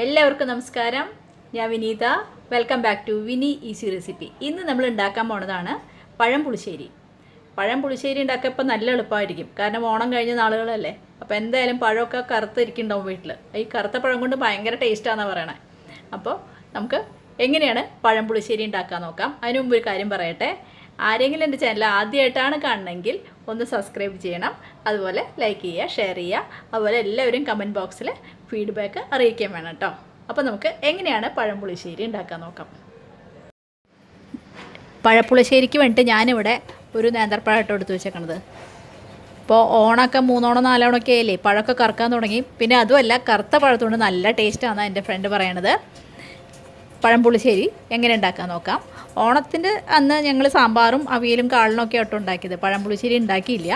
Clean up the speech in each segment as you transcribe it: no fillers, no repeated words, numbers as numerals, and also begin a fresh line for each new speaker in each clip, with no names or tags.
എല്ലാവർക്കും നമസ്കാരം. ഞാൻ വിനീത. Welcome back to Vini easy recipe. ഇന്ന് നമ്മൾ ഉണ്ടാക്കാൻ പോണതാണ് പഴം പുളിശ്ശേരി. പഴം പുളിശ്ശേരി ഉണ്ടാക്കിയപ്പോൾ നല്ല എളുപ്പമായിരിക്കും, കാരണം ഓണം കഴിഞ്ഞ നാളുകളല്ലേ. അപ്പോൾ എന്തായാലും പഴമൊക്കെ കറുത്തിരിക്കുന്നുണ്ടാവും വീട്ടിൽ. ഈ കറുത്ത പഴം കൊണ്ട് ഭയങ്കര ടേസ്റ്റാണെന്നാണ് പറയണേ. അപ്പോൾ നമുക്ക് എങ്ങനെയാണ് പഴം പുളിശ്ശേരി ഉണ്ടാക്കാൻ നോക്കാം. അതിന് മുമ്പ് ഒരു കാര്യം പറയട്ടെ. ആരെങ്കിലും എൻ്റെ ചാനൽ ആദ്യമായിട്ടാണ് കാണണമെങ്കിൽ ഒന്ന് സബ്സ്ക്രൈബ് ചെയ്യണം, അതുപോലെ ലൈക്ക് ചെയ്യുക, ഷെയർ ചെയ്യുക, അതുപോലെ എല്ലാവരും കമൻറ്റ് ബോക്സിൽ ഫീഡ്ബാക്ക് അറിയിക്കാൻ വേണം കേട്ടോ. അപ്പോൾ നമുക്ക് എങ്ങനെയാണ് പഴം പുളിശ്ശേരി ഉണ്ടാക്കാൻ നോക്കാം. പഴപ്പുളിശ്ശേരിക്ക് വേണ്ടിയിട്ട് ഞാനിവിടെ ഒരു നേന്ത്രപ്പഴം ഇട്ട് എടുത്ത് വെച്ചേക്കണത്. ഇപ്പോൾ ഓണമൊക്കെ 3 ഓണം 4 ഓണമൊക്കെ ആയില്ലേ, പഴമൊക്കെ കറക്കാൻ തുടങ്ങി. പിന്നെ അതുമല്ല, കറുത്ത പഴത്തുകൊണ്ട് നല്ല ടേസ്റ്റാണ് എൻ്റെ ഫ്രണ്ട് പറയണത്. പഴം പുളിശ്ശേരി എങ്ങനെ ഉണ്ടാക്കാൻ നോക്കാം. ഓണത്തിൻ്റെ അന്ന് ഞങ്ങൾ സാമ്പാറും അവിയലും കാളനൊക്കെ ആയിട്ട് ഉണ്ടാക്കിയത്. പഴം പുളിശ്ശേരി ഉണ്ടാക്കിയില്ല.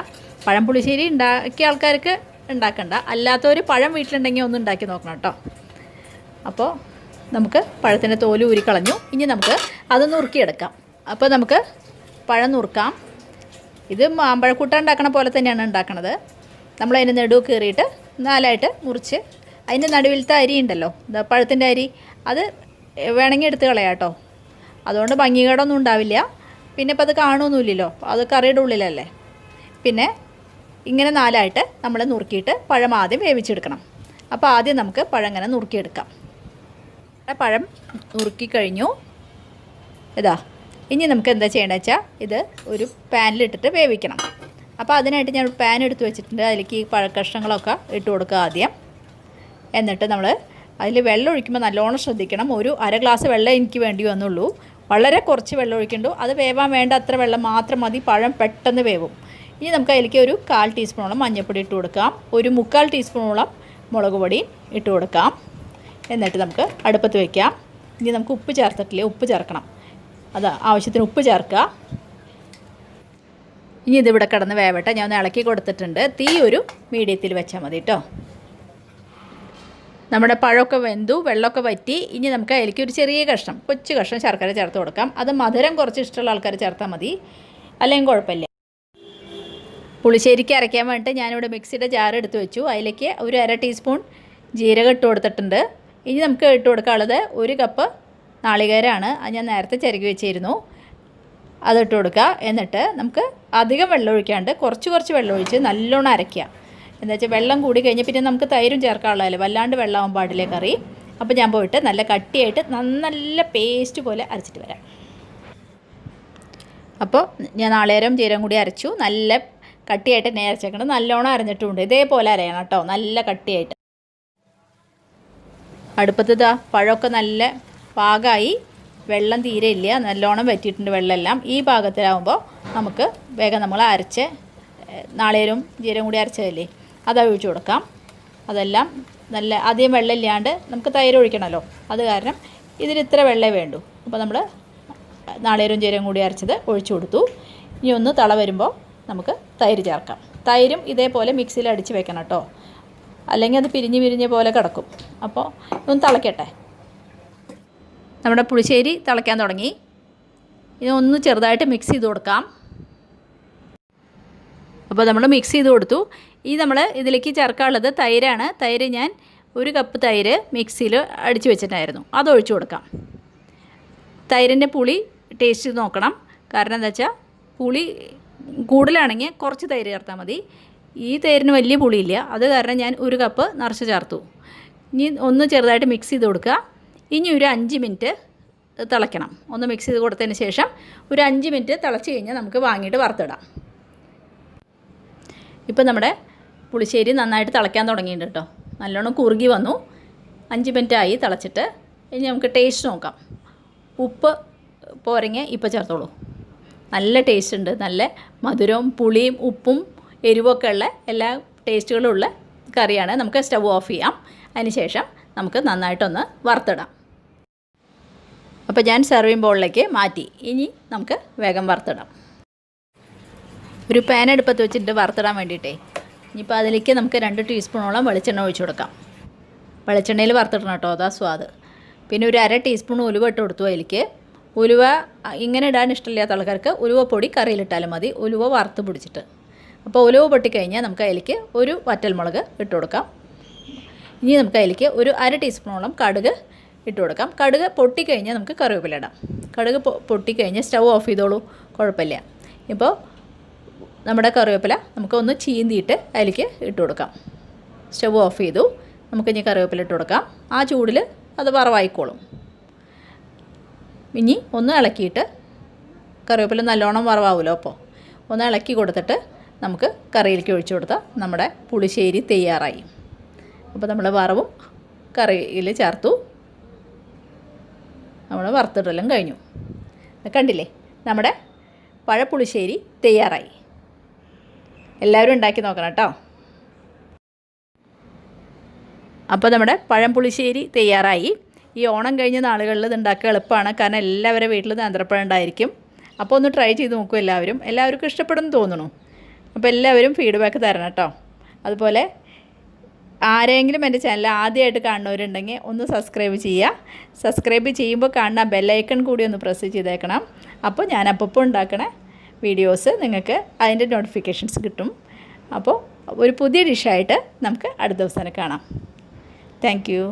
പഴം പുളിശ്ശേരി ഉണ്ടാക്കിയ ആൾക്കാർക്ക് ഉണ്ടാക്കണ്ട, അല്ലാത്തവർ പഴം വീട്ടിലുണ്ടെങ്കിൽ ഒന്ന് ഉണ്ടാക്കി നോക്കണം കേട്ടോ. അപ്പോൾ നമുക്ക് പഴത്തിൻ്റെ തോല് ഊരിക്കളഞ്ഞു. ഇനി നമുക്ക് അത് നുറുക്കിയെടുക്കാം. അപ്പോൾ നമുക്ക് പഴം നുറുക്കാം. ഇത് മാമ്പഴക്കൂട്ട ഉണ്ടാക്കണ പോലെ തന്നെയാണ് ഉണ്ടാക്കണത്. നമ്മളതിൻ്റെ നെടുവ് കീറിയിട്ട് 4ആയിട്ട് മുറിച്ച് അതിൻ്റെ നടുവിലത്തെ അരി ഉണ്ടല്ലോ, പഴത്തിൻ്റെ അരി, അത് വേണമെങ്കിൽ എടുത്ത് കളയാം കേട്ടോ. അതുകൊണ്ട് ഭംഗികേടൊന്നും ഉണ്ടാവില്ല. പിന്നെ ഇപ്പോൾ അത് കാണുമൊന്നുമില്ലല്ലോ, അത് കറിയുടെ ഉള്ളിലല്ലേ. പിന്നെ ഇങ്ങനെ 4ആയിട്ട് നമ്മൾ നുറുക്കിയിട്ട് പഴം ആദ്യം വേവിച്ചെടുക്കണം. അപ്പോൾ ആദ്യം നമുക്ക് പഴം ഇങ്ങനെ നുറുക്കിയെടുക്കാം. പഴം നുറുക്കി കഴിഞ്ഞു. ഇതാ, ഇനി നമുക്ക് എന്താ ചെയ്യേണ്ടത് വെച്ചാൽ ഇത് ഒരു പാനിലിട്ടിട്ട് വേവിക്കണം. അപ്പോൾ അതിനായിട്ട് ഞാൻ പാൻ എടുത്ത് വെച്ചിട്ടുണ്ട്. അതിലേക്ക് ഈ പഴക്കഷ്ണങ്ങളൊക്കെ ഇട്ട് കൊടുക്കുക ആദ്യം. എന്നിട്ട് നമ്മൾ അതിൽ വെള്ളം ഒഴിക്കുമ്പോൾ നല്ലോണം ശ്രദ്ധിക്കണം. ഒരു അര ഗ്ലാസ് വെള്ളം എനിക്ക് വേണ്ടി വന്നുള്ളൂ. വളരെ കുറച്ച് വെള്ളം ഒഴിക്കണ്ടു. അത് വേവാൻ വേണ്ട അത്ര വെള്ളം മാത്രം മതി. പഴം പെട്ടെന്ന് വേവും. ഇനി നമുക്ക് അതിലേക്ക് ഒരു 1/4 ടീസ്പൂണോളം മഞ്ഞൾപ്പൊടി ഇട്ട് കൊടുക്കാം. ഒരു 3/4 ടീസ്പൂണോളം മുളക് പൊടി ഇട്ട് കൊടുക്കാം. എന്നിട്ട് നമുക്ക് അടുപ്പത്ത് വയ്ക്കാം. ഇനി നമുക്ക് ഉപ്പ് ചേർത്തിട്ടില്ലേ, ഉപ്പ് ചേർക്കണം. അത് ആവശ്യത്തിന് ഉപ്പ് ചേർക്കുക. ഇനി ഇതിവിടെ കിടന്ന് വേവട്ടെ. ഞാൻ ഒന്ന് ഇളക്കി കൊടുത്തിട്ടുണ്ട്. തീ ഒരു മീഡിയത്തിൽ വെച്ചാൽ മതി കേട്ടോ. നമ്മുടെ പഴമൊക്കെ വെന്തു, വെള്ളമൊക്കെ വറ്റി. ഇനി നമുക്ക് അതിലേക്ക് ഒരു ചെറിയ കഷ്ണം, കൊച്ചു കഷ്ണം ശർക്കര ചേർത്ത് കൊടുക്കാം. അത് മധുരം കുറച്ച് ഇഷ്ടമുള്ള ആൾക്കാർ ചേർത്താൽ മതി, അല്ലെങ്കിൽ കുഴപ്പമില്ല. പുളിശ്ശേരിക്ക് അരയ്ക്കാൻ വേണ്ടിയിട്ട് ഞാനിവിടെ മിക്സിയുടെ ജാർ എടുത്ത് വെച്ചു. അതിലേക്ക് ഒരു 1/2 ടീസ്പൂൺ ജീരകം ഇട്ട് കൊടുത്തിട്ടുണ്ട്. ഇനി നമുക്ക് ഇട്ട് കൊടുക്കാനുള്ളത് 1 കപ്പ് നാളികേരമാണ്. അത് ഞാൻ നേരത്തെ ചിരകി വെച്ചിരുന്നു. അതിട്ട് കൊടുക്കുക. എന്നിട്ട് നമുക്ക് അധികം വെള്ളം ഒഴിക്കാണ്ട് കുറച്ച് വെള്ളം ഒഴിച്ച് നല്ലോണം അരയ്ക്കുക. എന്താ വെച്ചാൽ വെള്ളം കൂടി കഴിഞ്ഞ് പിന്നെ നമുക്ക് തൈരും ചേർക്കാനുള്ളതല്ലേ, വല്ലാണ്ട് വെള്ളമാകാൻ പാടില്ലേ കറി. അപ്പോൾ ഞാൻ പോയിട്ട് നല്ല കട്ടിയായിട്ട് നല്ല പേസ്റ്റ് പോലെ അരച്ചിട്ട് വരാം. അപ്പോൾ ഞാൻ നാളികേരം ജീരകം കൂടി അരച്ചു. നല്ല കട്ടിയായിട്ട് തന്നെ അരച്ചേക്കണം. നല്ലോണം അരഞ്ഞിട്ടുണ്ട്. ഇതേപോലെ അരയണം കേട്ടോ, നല്ല കട്ടിയായിട്ട്. അടുപ്പത്ത് ഇതാ പഴമൊക്കെ നല്ല പാകമായി, വെള്ളം തീരെ ഇല്ല, നല്ലോണം വറ്റിയിട്ടുണ്ട് വെള്ളമെല്ലാം. ഈ പാകത്തിലാവുമ്പോൾ നമുക്ക് വേഗം നമ്മൾ അരച്ച് നാളികേരവും ജീരകം കൂടി അരച്ചതല്ലേ, അത് ഒഴിച്ച് കൊടുക്കാം. അതെല്ലാം നല്ല അധികം വെള്ളം ഇല്ലാണ്ട് നമുക്ക് തൈര് ഒഴിക്കണമല്ലോ, അത് കാരണം ഇതിൽ ഇത്ര വെള്ളമേ വേണ്ടൂ. അപ്പോൾ നമ്മൾ നാളികേരവും ജീരകം കൂടി അരച്ചത് ഒഴിച്ചു കൊടുത്തു. ഇനി ഒന്ന് തള വരുമ്പോൾ നമുക്ക് തൈര് ചേർക്കാം. തൈരും ഇതേപോലെ മിക്സിയിൽ അടിച്ച് വെക്കണം കേട്ടോ, അല്ലെങ്കിൽ അത് പിരിഞ്ഞ് പോലെ കിടക്കും. അപ്പോൾ ഒന്ന് തിളയ്ക്കട്ടെ. നമ്മുടെ പുളിശ്ശേരി തിളയ്ക്കാൻ തുടങ്ങി. ഇതൊന്ന് ചെറുതായിട്ട് മിക്സ് ചെയ്ത് കൊടുക്കാം. അപ്പോൾ നമ്മൾ മിക്സ് ചെയ്ത് കൊടുത്തു. ഈ നമ്മൾ ഇതിലേക്ക് ചേർക്കാനുള്ളത് തൈരാണ്. തൈര് ഞാൻ 1 കപ്പ് തൈര് മിക്സിയിൽ അടിച്ച് വെച്ചിട്ടായിരുന്നു, അത് ഒഴിച്ചു കൊടുക്കാം. തൈരിൻ്റെ പുളി ടേസ്റ്റ് നോക്കണം. കാരണം എന്താ വെച്ചാൽ പുളി കൂടുതലാണെങ്കിൽ കുറച്ച് തൈര് ചേർത്താൽ മതി. ഈ തൈരിന് വലിയ പുളിയില്ല, അത് കാരണം ഞാൻ 1 കപ്പ് നിറച്ച് ചേർത്തു. ഇനി ഒന്ന് ചെറുതായിട്ട് മിക്സ് ചെയ്ത് കൊടുക്കുക. ഇനി ഒരു 5 മിനിറ്റ് തിളയ്ക്കണം. ഒന്ന് മിക്സ് ചെയ്ത് കൊടുത്തതിന് ശേഷം ഒരു 5 മിനിറ്റ് തിളച്ച് കഴിഞ്ഞാൽ നമുക്ക് വാങ്ങിയിട്ട് വറുത്തിടാം. ഇപ്പോൾ നമ്മുടെ പുളിശ്ശേരി നന്നായിട്ട് തിളയ്ക്കാൻ തുടങ്ങിയിട്ടുണ്ട് കേട്ടോ. നല്ലോണം കുറുകി വന്നു. 5 മിനിറ്റായി തിളച്ചിട്ട്. ഇനി നമുക്ക് ടേസ്റ്റ് നോക്കാം. ഉപ്പ് പോരെങ്കിൽ ഇപ്പോൾ ചേർത്തോളൂ. നല്ല ടേസ്റ്റ് ഉണ്ട്. നല്ല മധുരവും പുളിയും ഉപ്പും എരിവൊക്കെ ഉള്ള എല്ലാ ടേസ്റ്റുകളും ഉള്ള കറിയാണ്. നമുക്ക് സ്റ്റവ് ഓഫ് ചെയ്യാം. അതിന് ശേഷം നമുക്ക് നന്നായിട്ടൊന്ന് വറുത്തിടാം. അപ്പോൾ ഞാൻ സെർവിങ് ബൗളിലേക്ക് മാറ്റി. ഇനി നമുക്ക് വേഗം വറുത്തിടാം. ഒരു പാൻ അടുപ്പത്ത് വെച്ചിട്ട് വറുത്തിടാൻ വേണ്ടിയിട്ടേ. ഇനിയിപ്പോൾ അതിലേക്ക് നമുക്ക് 2 ടീസ്പൂണോളം വെളിച്ചെണ്ണ ഒഴിച്ചു കൊടുക്കാം. വെളിച്ചെണ്ണയിൽ വറുത്തിടണം കേട്ടോ, അതാ സ്വാദ്. പിന്നെ ഒരു 1/2 ടീസ്പൂൺ ഉലുവ ഇട്ട് കൊടുത്തു. അതിലേക്ക് ഉലുവ ഇങ്ങനെ ഇടാൻ ഇഷ്ടമില്ലാത്ത ആൾക്കാർക്ക് ഉലുവപ്പൊടി കറിയിലിട്ടാലും മതി, ഉലുവ വറുത്ത് പിടിച്ചിട്ട്. അപ്പോൾ ഉലുവ പൊട്ടിക്കഴിഞ്ഞാൽ നമുക്ക് അതിലേക്ക് ഒരു വറ്റൽമുളക് ഇട്ട് കൊടുക്കാം. ഇനി നമുക്ക് അതിലേക്ക് ഒരു 1/2 ടീസ്പൂണോളം കടുക് ഇട്ട് കൊടുക്കാം. കടുക് പൊട്ടിക്കഴിഞ്ഞാൽ നമുക്ക് കറിവേപ്പില ഇടാം. കടുക് പൊട്ടിക്കഴിഞ്ഞാൽ സ്റ്റൗ ഓഫ് ചെയ്തോളൂ, കുഴപ്പമില്ല. ഇപ്പോൾ നമ്മുടെ കറിവേപ്പില നമുക്ക് ഒന്ന് ചീന്തിയിട്ട് അതിലേക്ക് ഇട്ട് കൊടുക്കാം. സ്റ്റൗ ഓഫ് ചെയ്തു. നമുക്ക് ഇനി കറിവേപ്പില ഇട്ട് കൊടുക്കാം. ആ ചൂടിൽ അത് വറവായിക്കോളും. ഇനി ഒന്ന് ഇളക്കിയിട്ട്, കറിവേപ്പില നല്ലോണം വറവാവുമല്ലോ, അപ്പോൾ ഒന്ന് ഇളക്കി കൊടുത്തിട്ട് നമുക്ക് കറിയിലേക്ക് ഒഴിച്ചു കൊടുത്താൽ നമ്മുടെ പുളിശ്ശേരി തയ്യാറായി. അപ്പോൾ നമ്മൾ വറവും കറിയിൽ ചേർത്തു, നമ്മൾ വറുത്തിടലും കഴിഞ്ഞു. കണ്ടില്ലേ, നമ്മുടെ പഴപ്പുളിശ്ശേരി തയ്യാറായി. എല്ലാവരും ഉണ്ടാക്കി നോക്കണം കേട്ടോ. അപ്പോൾ നമ്മുടെ പഴം പുളിശ്ശേരി തയ്യാറായി. ഈ ഓണം കഴിഞ്ഞ നാളുകളിൽ ഇത് ഉണ്ടാക്കുക എളുപ്പമാണ്, കാരണം എല്ലാവരുടെ വീട്ടിൽ നേന്ത്രപ്പഴം ഉണ്ടായിരിക്കും. അപ്പോൾ ഒന്ന് ട്രൈ ചെയ്ത് നോക്കൂ എല്ലാവർക്കും ഇഷ്ടപ്പെടുമെന്ന് തോന്നുന്നു. അപ്പോൾ എല്ലാവരും ഫീഡ്ബാക്ക് തരണം കേട്ടോ. അതുപോലെ ആരെങ്കിലും എൻ്റെ ചാനൽ ആദ്യമായിട്ട് കാണുന്നവരുണ്ടെങ്കിൽ ഒന്ന് സബ്സ്ക്രൈബ് ചെയ്യുക. സബ്സ്ക്രൈബ് ചെയ്യുമ്പോൾ കാണുന്ന ബെല്ലൈക്കൺ കൂടി ഒന്ന് പ്രസ് ചെയ്തേക്കണം. അപ്പോൾ ഞാൻ അപ്പോൾ ഉണ്ടാക്കണ വീഡിയോസ് നിങ്ങൾക്ക് അതിൻ്റെ നോട്ടിഫിക്കേഷൻസ് കിട്ടും. അപ്പോൾ ഒരു പുതിയ ഡിഷായിട്ട് നമുക്ക് അടുത്ത ദിവസം കാണാം. Thank you.